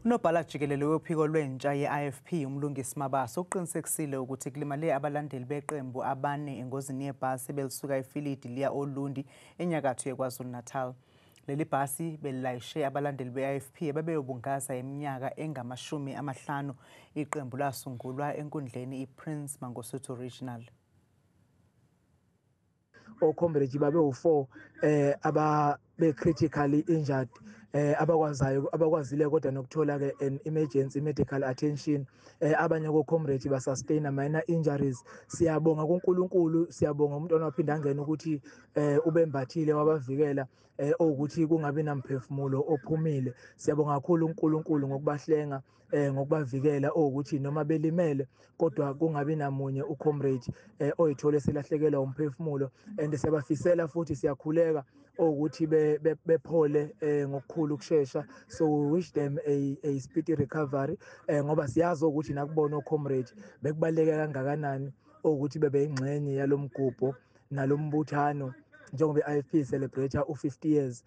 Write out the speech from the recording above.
Unobhala jikelele wephiko lwentsha ye-IFP uMlungisi Mabaso uqinisekisile ukuthi kulimale abalandeli beqembu abane engozini yebhasi belisuka eFilidi liya oLundi enyakatho yeKwaZulu-Natal. Leli bhasi belilayishe abalandeli be-IFP ababeyobungaza iminyaka engama-50. Iqembu lasungulwa enkundleni iPrince Mangosuthu Regional. Ocomrade babe-4 ababe critically injured, abakwazile kodwa nokuthola ke an emergency medical attention. Abanye ko-comrade basustain minor injuries. Siyabonga kuNkulunkulu, siyabonga umuntu onaphinda angena ukuthi ubembathile wabavikela ukuthi kungabi namphefumulo ophumile. Siyabonga kakhulu uNkulunkulu ngokubahlenga, ngokubavikela ukuthi noma belimele kodwa kungabi namunye ucomrade oyithola selahlekelwa umphefumulo. And siyabafisela futhi siyakhuleka ukuthi bephole ngokukhulu ukusheshsha. So we wish them a speedy recovery ngoba siyazi ukuthi nakubona ocomrade bekubaleke kangakanani ukuthi bebe ingxenye yalomgubho nalombuthano njengoba iIFP celebrate u50 years.